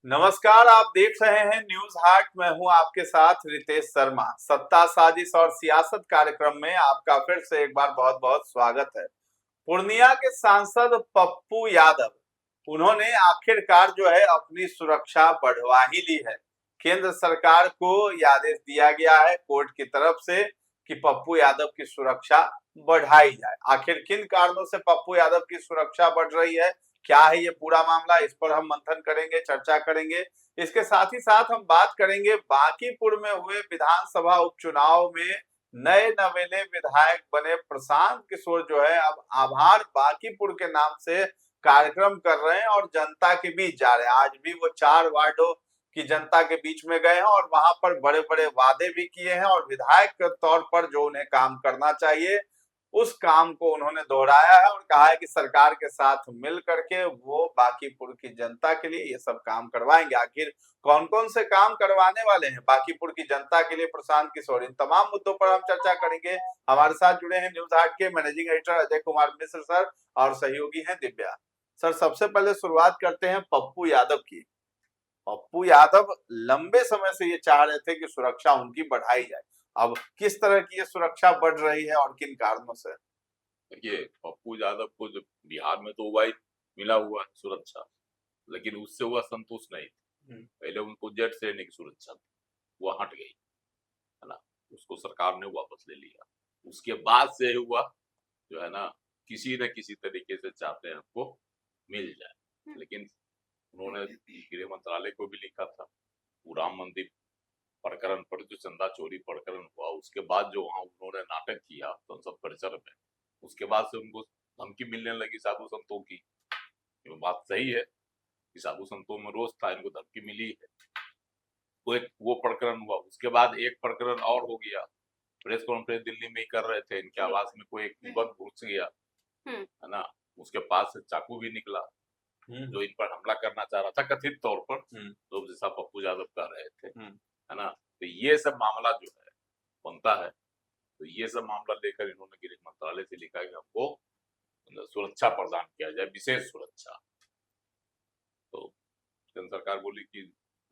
नमस्कार, आप देख रहे हैं न्यूज हाट। मैं हूं आपके साथ रितेश शर्मा। सत्ता साजिश और सियासत कार्यक्रम में आपका फिर से एक बार बहुत बहुत स्वागत है। पूर्णिया के सांसद पप्पू यादव, उन्होंने आखिरकार जो है अपनी सुरक्षा बढ़वा ही ली है। केंद्र सरकार को यह आदेश दिया गया है कोर्ट की तरफ से कि पप्पू यादव की सुरक्षा बढ़ाई जाए। आखिर किन कारणों से पप्पू यादव की सुरक्षा बढ़ रही है, क्या है ये पूरा मामला, इस पर हम मंथन करेंगे, चर्चा करेंगे। इसके साथ ही साथ हम बात करेंगे बांकीपुर में हुए विधानसभा उपचुनाव में नए नवेले विधायक बने प्रशांत किशोर जो है अब आभार बांकीपुर के नाम से कार्यक्रम कर रहे हैं और जनता के बीच जा रहे हैं। आज भी वो 4 वार्डों की जनता के बीच में गए हैं और वहां पर बड़े बड़े वादे भी किए हैं और विधायक के तौर पर जो उन्हें काम करना चाहिए उस काम को उन्होंने दोहराया है और कहा है कि सरकार के साथ मिल करके वो बांकीपुर की जनता के लिए ये सब काम करवाएंगे। आखिर कौन कौन से काम करवाने वाले हैं बांकीपुर की जनता के लिए प्रशांत किशोर, इन तमाम मुद्दों पर हम चर्चा करेंगे। हमारे साथ जुड़े हैं न्यूज हाट के managing editor Ajay Kumar Mishra sir और सहयोगी हैं दिव्या सर। सबसे पहले शुरुआत करते हैं पप्पू यादव की। पप्पू यादव लंबे समय से ये चाह रहे थे कि सुरक्षा उनकी बढ़ाई जाए। अब किस तरह की ये सुरक्षा बढ़ रही है और किन कारणों से? देखिए, पप्पू यादव को जो बिहार में तो वही मिला हुआ है सुरक्षा, लेकिन उससे वह संतुष्ट नहीं थे। पहले उनको जेट श्रेणी की सुरक्षा थी, वो हट गई, है ना। उसको सरकार ने वापस ले लिया। उसके बाद से हुआ जो है ना, किसी न किसी तरीके से चाहते हैं हमको मिल जाए, लेकिन उन्होंने गृह मंत्रालय को भी लिखा था। वो राम मंदिर प्रकरण पर जो चंदा चोरी प्रकरण हुआ, उसके बाद जो वहां उन्होंने नाटक किया संसद परिसर में, उसके बाद से उनको धमकी मिलने लगी साधु संतों की। ये बात सही है कि साधु संतों में रोष था, इनको धमकी मिली है। वो प्रकरण हुआ। उसके बाद एक प्रकरण और हो गया। प्रेस कॉन्फ्रेंस दिल्ली में ही कर रहे थे, इनके आवास में कोई एक युवक घुस गया, है ना। उसके पास से चाकू भी निकला जो इन पर हमला करना चाह रहा था कथित तौर पर, तो जैसा पप्पू यादव कह रहे थे, है ना। तो ये सब मामला जो है बनता है, तो ये सब मामला लेकर इन्होंने गृह मंत्रालय से लिखा कि हमको सुरक्षा प्रदान किया जाए, विशेष सुरक्षा। तो केंद्र सरकार बोली कि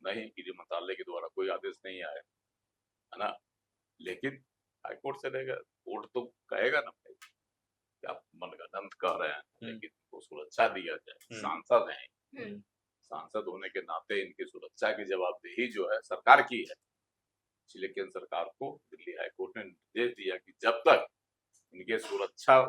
नहीं, गृह मंत्रालय के द्वारा कोई आदेश नहीं आया, है ना। लेकिन हाईकोर्ट से रहेगा, कोर्ट तो कहेगा ना भाई कि आप मनगढ़ंत कह रहे हैं, लेकिन तो सुरक्षा दिया जाए। सांसद हैं, सांसद होने के नाते इनकी सुरक्षा की जवाबदेही जो है सरकार की है। इसलिए केंद्र सरकार को दिल्ली हाईकोर्ट ने निर्देश दिया कि जब तक इनके सुरक्षा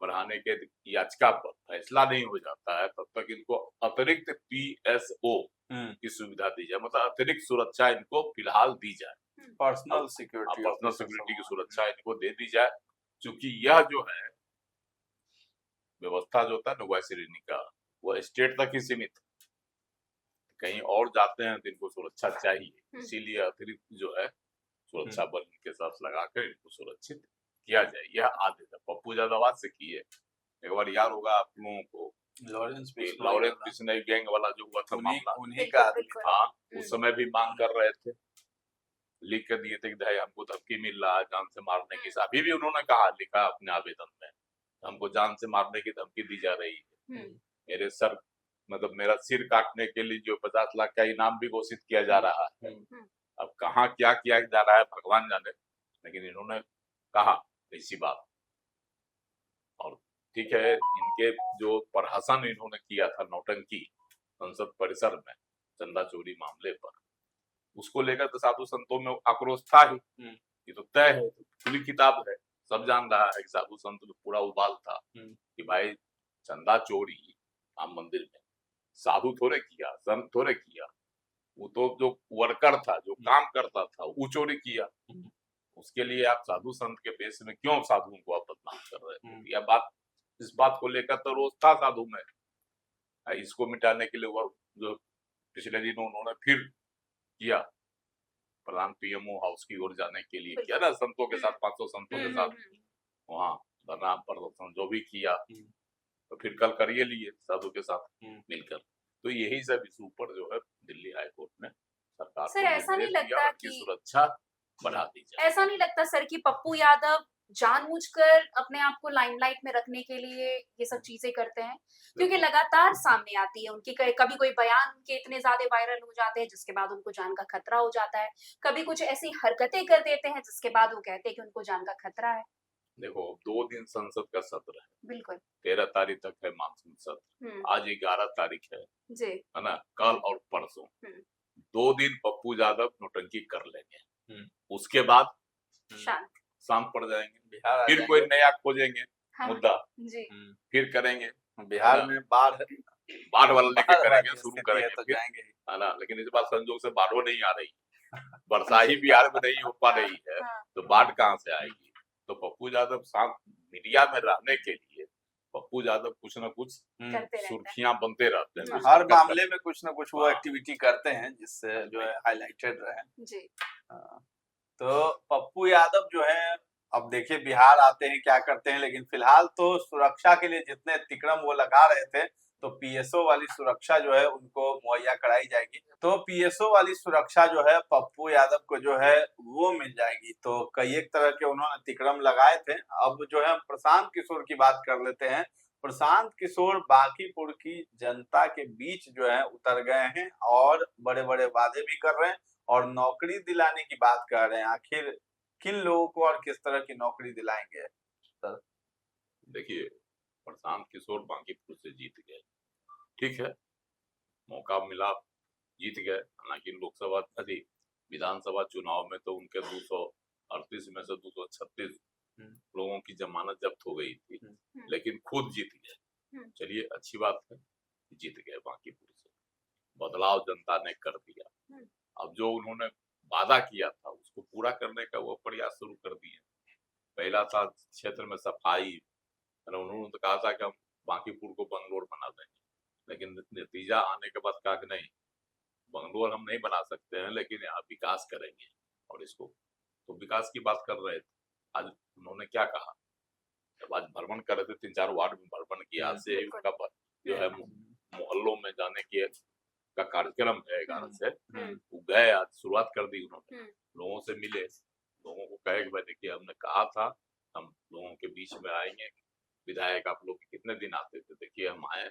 बढ़ाने के याचिका पर फैसला नहीं हो जाता है, तब तक इनको अतिरिक्त PSO की सुविधा दी जाए, मतलब अतिरिक्त सुरक्षा इनको फिलहाल दी जाए। पर्सनल सिक्योरिटी की सुरक्षा इनको दे दी जाए, क्योंकि यह जो है व्यवस्था जो होता है ना वह श्रेणी का, वह स्टेट तक ही सीमित है। कहीं और जाते हैं तो इनको सुरक्षा चाहिए, इसीलिए अतिरिक्त जो है सुरक्षा बल के साथ लगाकर इनको सुरक्षित किया जाए, यह आदेश है। पप्पू यादव आज से किए, एक बार याद होगा आप लोगों को, लॉरेंस बिश्नोई गैंग वाला जो हुआ था मामला, उन्हीं का हाँ, उस समय भी मांग कर रहे थे, लिख कर दिए थे कि भाई हमको धमकी मिल रहा है जान से मारने की। अभी भी उन्होंने कहा, लिखा अपने आवेदन में, हमको जान से मारने की धमकी दी जा रही है। मेरे सर मतलब मेरा सिर काटने के लिए जो 50 लाख का इनाम भी घोषित किया जा रहा है। अब कहाँ क्या किया जा रहा है भगवान जाने, लेकिन इन्होंने कहा ऐसी बात। और ठीक है, इनके जो प्रहसन इन्होंने किया था, नौटंकी संसद परिसर में चंदा चोरी मामले पर, उसको लेकर तो साधु संतों में आक्रोश था ही। ये तो तय है, खुली किताब है, सब जान रहा है कि साधु संत में पूरा उबाल था कि भाई चंदा चोरी राम मंदिर में साधु थोड़े किया, संत थोड़े किया, वो तो जो वर्कर था, जो काम करता था, वो चोरी किया। उसके लिए आप साधु संत के बेस में क्यों साधुओं को आप बदनाम कर रहे थे? यह बात, इस बात को लेकर तो रोज था साधु में। इसको मिटाने के लिए वह जो पिछले दिनों उन्होंने फिर किया, प्रधान PMO हाउस की ओर जाने के लिए किया ना, संतों के साथ, 500 संतों के साथ वहाँ धरना प्रदर्शन जो भी किया, तो फिर कल करिए लिए साधु के साथ मिलकर। तो यही सब इशू पर जो है दिल्ली हाईकोर्ट ने सरकार सर, ऐसा नहीं लगता कि सुरक्षा बढ़ा दी जाए। ऐसा नहीं लगता सर कि पप्पू यादव जानबूझकर अपने आप को लाइमलाइट में रखने के लिए ये सब चीजें करते हैं, क्योंकि लगातार सामने आती है उनकी कभी कोई बयान उनके इतने ज्यादा वायरल हो जाते हैं जिसके बाद उनको जान का खतरा हो जाता है, कभी कुछ ऐसी हरकतें कर देते हैं जिसके बाद वो कहते हैं कि उनको जान का खतरा है। देखो 2 दिन संसद का सत्र है, बिल्कुल। 13 तारीख तक है मानसून सत्र, आज 11 तारीख है जी। है ना, कल और परसों 2 दिन पप्पू यादव नौटंकी कर लेंगे, उसके बाद शांत शांत पड़ जाएंगे, बिहार आ फिर जाएंगे। कोई नया खोजेंगे हाँ, मुद्दा, जी। फिर करेंगे, बिहार में बाढ़ बाढ़ वाला लेके बाढ़ करेंगे, वाली शुरू स्थिति है करेंगे तो फिर, जाएंगे ही। है ना। लेकिन इस बार संजोग से बाढ़ नहीं आ रही, वर्षा ही बिहार में नहीं हो पा रही है, हाँ, तो बाढ़ कहाँ से आएगी। तो पप्पू यादव शांत मीडिया में रहने के लिए पप्पू यादव कुछ न कुछ करते रहते हैं। सुर्खियां बनते रहते हैं, कुछ हर हरकत मामले करते में कुछ ना कुछ वो हाँ। एक्टिविटी करते हैं जिससे जो है हाईलाइटेड रहे। जी। हाँ। तो पप्पू यादव जो है, अब देखिए बिहार आते हैं क्या करते हैं, लेकिन फिलहाल तो सुरक्षा के लिए जितने तिक्रम वो लगा रहे थे, तो पीएसओ वाली सुरक्षा जो है उनको मुहैया कराई जाएगी। तो पीएसओ वाली सुरक्षा जो है पप्पू यादव को जो है वो मिल जाएगी। तो कई एक तरह के उन्होंने तिक्रम लगाए थे। अब जो है प्रशांत किशोर की बात कर लेते हैं। प्रशांत किशोर बांकीपुर की जनता के बीच जो है उतर गए हैं और बड़े-बड़े वादे भी कर रहे हैं और नौकरी दिलाने की बात कर रहे हैं। आखिर किन लोगों को और किस तरह की नौकरी दिलाएंगे सर? देखिए, प्रशांत किशोर बांकीपुर से जीत गए, ठीक है, मौका मिला, जीत गए। हालांकि लोकसभा विधानसभा चुनाव में तो उनके 238 में से 236 लोगों की जमानत जब्त हो गई थी, लेकिन खुद जीत गए। चलिए अच्छी बात है, जीत गए बांकीपुर से, बदलाव जनता ने कर दिया। अब जो उन्होंने वादा किया था उसको पूरा करने का वो प्रयास शुरू कर दिए। पहला था क्षेत्र में सफाई, उन्होंने तो कहा था कि हम बांकीपुर को बंगलोर बना देंगे, लेकिन नतीजा आने के बाद कहा कि नहीं, बंगलोर हम नहीं बना सकते हैं, लेकिन यहाँ विकास करेंगे। और इसको तो विकास की बात कर रहे थे, आज उन्होंने क्या कहा, जब आज भ्रमण कर रहे थे 3-4 वार्ड में भ्रमण किया, आज से उनका जो है मोहल्लों में जाने के का कार्यक्रम है 11 से, वो गए, आज शुरुआत कर दी उन्होंने, लोगों से मिले, लोगों को कहे कि भाई देखिए हमने कहा था हम लोगों के बीच में आएंगे, विधायक आप लोग कितने दिन आते थे, देखिए हम आए,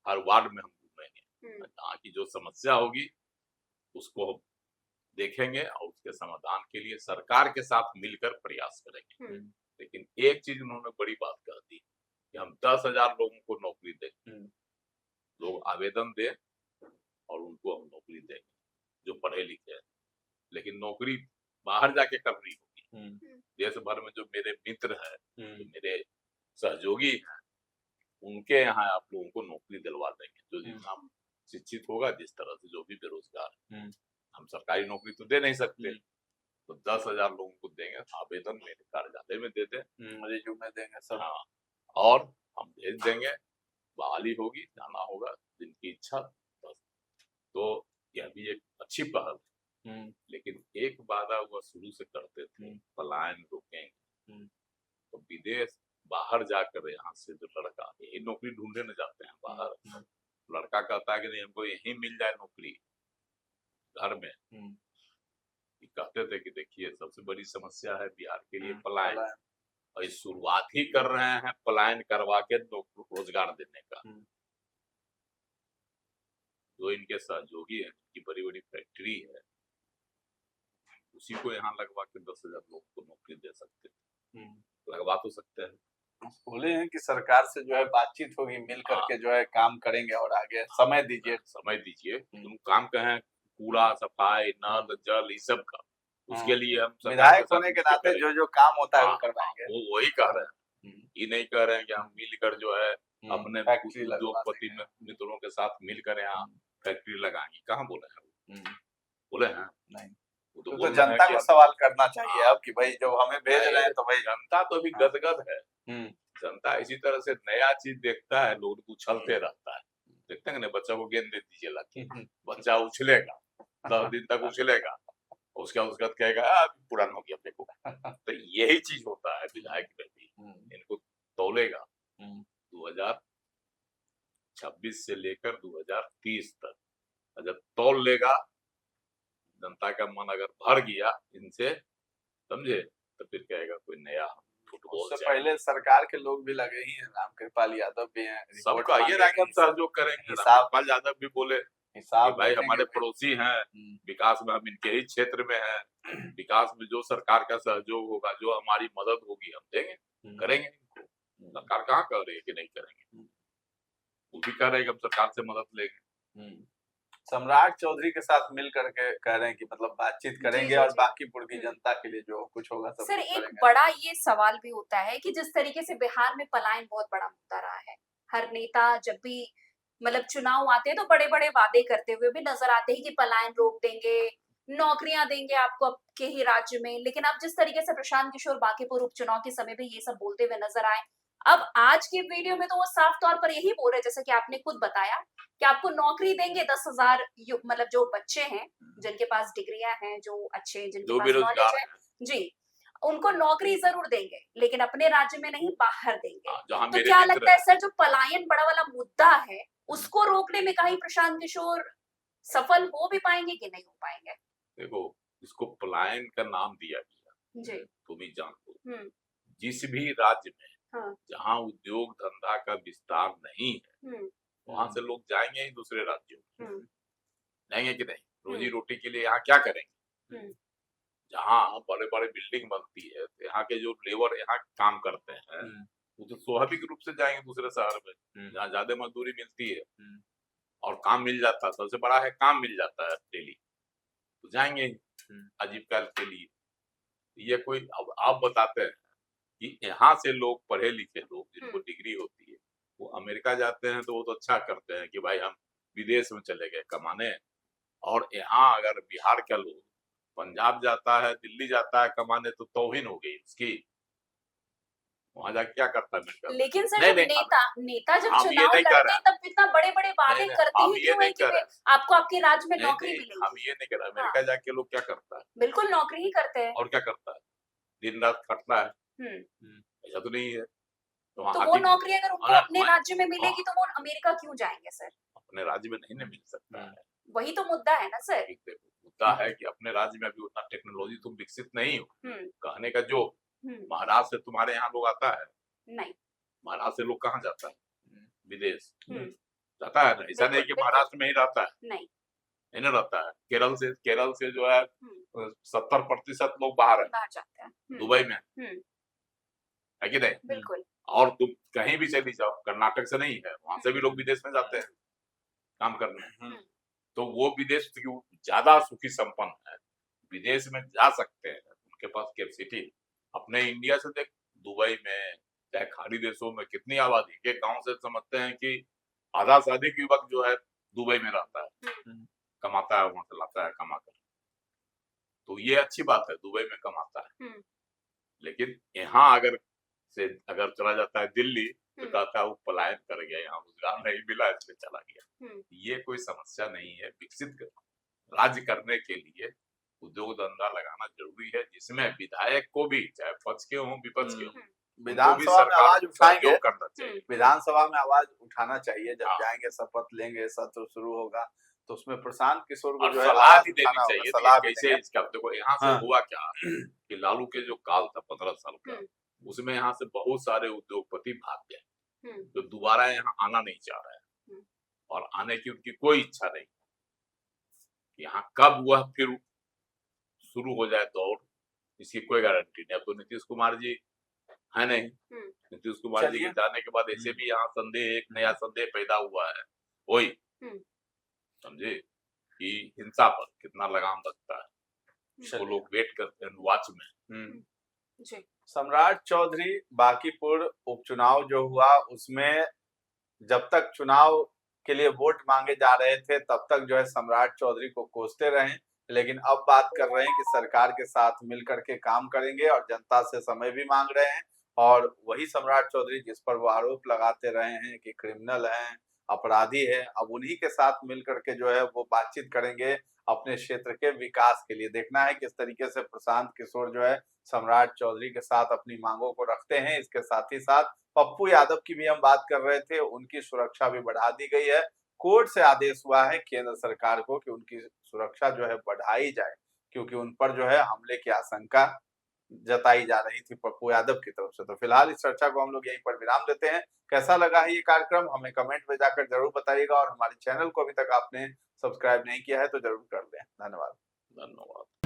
हर वार्ड में हम घूमेंगे, जहाँ की जो समस्या होगी उसको हम देखेंगे और उसके समाधान के लिए सरकार के साथ मिलकर प्रयास करेंगे। लेकिन एक चीज उन्होंने बड़ी बात कह दी कि हम 10,000 लोगों को नौकरी देंगे, लोग आवेदन दें और उनको हम नौकरी देंगे जो पढ़े लिखे हैं, लेकिन नौकरी बाहर जाके करनी होगी। देश भर में जो मेरे मित्र हैं, जो मेरे सहयोगी हैं, उनके यहाँ आप लोगों को नौकरी दिलवा देंगे, जो जितना शिक्षित होगा, जिस तरह से जो भी बेरोजगार, हम सरकारी नौकरी तो दे नहीं सकते, तो 10,000 लोगों को देंगे, आवेदन मेरे कार्यालय में दे दें, रिज्यूमे देंगे सब। हाँ, और हम भेज देंगे, बहाली होगी, जाना होगा, जिनकी इच्छा बस। तो यह भी एक अच्छी पहल है, लेकिन एक वादा वो शुरू से करते थे, पलायन रोकेंगे, तो विदेश बाहर जाकर यहाँ से जो लड़का यही नौकरी ढूंढने न जाते हैं बाहर, लड़का कहता है कि नहीं हमको यहीं मिल जाए नौकरी घर में, कहते थे कि देखिए सबसे बड़ी समस्या है बिहार के लिए पलायन, और इस शुरुआत ही कर रहे हैं पलायन करवा के रोजगार देने का। जो इनके सहयोगी है, इनकी बड़ी बड़ी फैक्ट्री है, उसी को यहाँ लगवा के 10,000 लोग को नौकरी दे सकते हैं, लगवा तो सकते हैं। बोले हैं कि सरकार से जो है बातचीत होगी, मिल करके जो है काम करेंगे और आगे समय दीजिए, समय दीजिए, तुम काम कहें कूड़ा सफाई नल जल इस सब का, उसके लिए हम विधायक होने के नाते जो जो काम होता है वो करवाएंगे। वो वही कह रहे हैं, ये नहीं कह रहे हैं कि हम मिलकर जो है अपने उद्योगपति मित्रों के साथ मिलकर यहाँ फैक्ट्री लगाएंगे, कहाँ बोले हैं, बोले हैं नहीं। तो जनता को सवाल करना चाहिए अब कि भाई जो हमें भेज रहे हैं, तो भाई जनता तो अभी गदगद है, जनता इसी तरह से नया चीज देखता है, लोग उछलते रहता है, देखते हैं ना, बच्चा को गेंद दे दीजिए लाके, बच्चा उछलेगा 10 दिन तक उछलेगा, उसके बाद कहेगा पुराना हो गया अपने को। तो यही चीज होता है विधायक में भी, इनको तौलेगा 2026 से लेकर 2030 तक, अगर तौल लेगा, जनता का मन अगर भर गया इनसे, समझे, तो फिर कहेगा कोई नया फुटबॉल उससे चाहिए। पहले सरकार के लोग भी लगे ही हैं, रामकृपाल यादव भी हैं, रिपोर्ट सबका ये रहा कि हम मांगेंगे, सहयोग करेंगे। हिसाब रामकृपाल यादव भी बोले कि हिसाब भाई रखेंगे हमारे भाई। पड़ोसी हैं, विकास में हम इनके ही क्षेत्र में हैं, विकास में जो सरकार का सहयोग होगा, जो हमारी मदद होगी हम देंगे, करेंगे इनको। सरकार कहाँ कर रही है कि नहीं करेंगे, वो भी कह रहे हैं कि हम सरकार से मदद लेंगे। सम्राट चौधरी के साथ मिल करके कह रहे हैं कि मतलब बातचीत जी करेंगे जी और जी बाकीपुर की जनता के लिए जो कुछ होगा सब सर कुछ एक करेंगे। बड़ा ये सवाल भी होता है कि जिस तरीके से बिहार में पलायन बहुत बड़ा मुद्दा रहा है, हर नेता जब भी मतलब चुनाव आते हैं तो बड़े बड़े वादे करते हुए भी नजर आते हैं कि पलायन रोक देंगे, नौकरियां देंगे आपको आपके ही राज्य में। लेकिन अब जिस तरीके से प्रशांत किशोर बांकीपुर उपचुनाव के समय भी ये सब बोलते हुए नजर आए, अब आज के वीडियो में तो वो साफ तौर पर यही बोल रहे, जैसे कि आपने खुद बताया कि आपको नौकरी देंगे 10,000 मतलब जो बच्चे हैं जिनके पास डिग्रियां हैं, जो अच्छे जिनके जो पास नॉलेज बेरोजगार है, जी उनको नौकरी जरूर देंगे, लेकिन अपने राज्य में नहीं बाहर देंगे। जहाँ तो मेरे क्या मित्र लगता है सर, जो पलायन बड़ा वाला मुद्दा है उसको रोकने में कहीं प्रशांत किशोर सफल हो भी पाएंगे कि नहीं हो पाएंगे? देखो, इसको पलायन का नाम दिया गया, जी तुम ही जानते हो। हम्म जिस भी राज्य में हाँ जहाँ उद्योग धंधा का विस्तार नहीं है, हम्म वहां से लोग जाएंगे ही दूसरे राज्यों में, हम्म जाएंगे कि नहीं? रोजी हम्म रोटी के लिए यहाँ क्या करेंगे? हम्म जहाँ बड़े बड़े बिल्डिंग बनती है तो यहाँ के जो लेबर यहाँ काम करते हैं, वो तो स्वाभाविक रूप से जाएंगे दूसरे शहर में जहाँ ज्यादा मजदूरी मिलती है और काम मिल जाता है। सबसे बड़ा है काम मिल जाता है डेली, तो जाएंगे ही आजीविका के लिए। ये कोई, अब आप बताते हैं कि यहाँ से लोग पढ़े लिखे लोग जिनको डिग्री होती है वो अमेरिका जाते हैं तो वो तो अच्छा करते हैं कि भाई हम विदेश में चले गए कमाने, और यहाँ अगर बिहार का लोग पंजाब जाता है, दिल्ली जाता है कमाने, तो तौहीन हो गई उसकी। वहां जाके क्या करता है अमेरिका में? लेकिन सर नहीं जब नहीं, नेता जब हम ये चुनाव नहीं कह लड़ते रहे हैं तब इतना बड़े बड़े वादे नहीं, करते हम ही ये क्यों नहीं है कि कह रहे आपको आपके राज्य में नहीं नौकरी नहीं, हम मिलेगी? ये नहीं कह रहे। हाँ अमेरिका जाके लोग क्या करता है? बिल्कुल नौकरी ही करते हैं। और क्या करता है? दिन रात खटता है, हम्म ऐसा तो नहीं है। तो तो वहाँ वो नौकरी अगर उनको अपने राज्य में मिलेगी तो वो अमेरिका क्यों जाएंगे सर? अपने राज्य में नहीं ना मिल सकता है। वही तो मुद्दा है ना सर। एक देखो, मुद्दा है कि अपने राज्य में अभी उतना टेक्नोलॉजी तुम विकसित नहीं हो। कहने का जो महाराष्ट्र से तुम्हारे यहाँ लोग आता है, नहीं महाराष्ट्र से लोग कहाँ जाता है? विदेश हम्म जाता है ना? ऐसा नहीं कि बिल्कुल महाराष्ट्र में ही रहता है, नहीं नहीं ना रहता है। केरल से जो है 70% लोग बाहर है, बाहर जाते हैं। दुबई में, है कि नहीं? बिल्कुल और तुम कहीं भी चली जाओ, कर्नाटक से नहीं है, वहां से भी लोग विदेश में जाते हैं काम करने। तो वो विदेश क्यों ज्यादा सुखी संपन्न है, विदेश में जा सकते हैं, उनके पास कैपेसिटी। अपने इंडिया से देख, दुबई में चाहे खाड़ी देशों में कितनी आबादी के गांव से समझते हैं कि आधा से अधिक युवक जो है दुबई में रहता है, कमाता है, वहां से लाता है कमा कर। तो ये अच्छी बात है, दुबई में कमाता है। लेकिन यहाँ अगर चला जाता है दिल्ली, तो कहता है वो पलायन कर गया, यहाँ रोजगार नहीं मिला इसलिए चला गया। ये कोई समस्या नहीं है। विकसित राज्य करने के लिए उद्योग धंधा लगाना जरूरी है, जिसमें विधायक को भी, चाहे पक्ष के हों विपक्ष के हों, विधानसभा में आवाज उठाएंगे, करना चाहिए। विधानसभा में आवाज उठाना चाहिए। जब हाँ। जाएंगे, शपथ लेंगे, सत्र शुरू होगा, तो उसमें प्रशांत किशोर को और जो है सलाह आवाज भी देनी उठाना होगा, चाहिए। सलाह भी कैसे देंगे। इसका देखो, यहाँ से हाँ। हुआ क्या कि लालू के जो काल था 15 साल का, उसमें यहाँ से बहुत सारे उद्योगपति भाग गए जो दोबारा यहाँ आना नहीं चाह रहे हैं, और आने की उनकी कोई इच्छा नहीं। यहाँ कब वह फिर शुरू हो जाए दौड़, इसकी कोई गारंटी नहीं। अब तो नीतीश कुमार जी है नहीं, नीतीश कुमार जी के जाने के बाद ऐसे भी यहाँ संदेह, एक नया संदेह पैदा हुआ है, वही समझे कि हिंसा पर कितना लगाम लगता है, वो लोग वेट करते हैं वॉच में। सम्राट चौधरी बांकीपुर उपचुनाव जो हुआ, उसमें जब तक चुनाव के लिए वोट मांगे जा रहे थे तब तक जो है सम्राट चौधरी को कोसते रहे, लेकिन अब बात कर रहे हैं कि सरकार के साथ मिलकर के काम करेंगे और जनता से समय भी मांग रहे हैं। और वही सम्राट चौधरी जिस पर वो आरोप लगाते रहे हैं कि क्रिमिनल हैं, अपराधी है, अब उन्हीं के साथ मिलकर के जो है वो बातचीत करेंगे अपने क्षेत्र के विकास के लिए। देखना है किस तरीके से प्रशांत किशोर जो है सम्राट चौधरी के साथ अपनी मांगों को रखते हैं। इसके साथ ही साथ पप्पू यादव की भी हम बात कर रहे थे, उनकी सुरक्षा भी बढ़ा दी गई है। कोर्ट से आदेश हुआ है केंद्र सरकार को कि उनकी सुरक्षा जो है बढ़ाई जाए, क्योंकि उन पर जो है हमले की आशंका जताई जा रही थी पप्पू यादव की तरफ से। तो फिलहाल इस चर्चा को हम लोग यहीं पर विराम देते हैं। कैसा लगा है ये कार्यक्रम हमें कमेंट में जाकर जरूर बताइएगा, और हमारे चैनल को अभी तक आपने सब्सक्राइब नहीं किया है तो जरूर कर लें। धन्यवाद। धन्यवाद।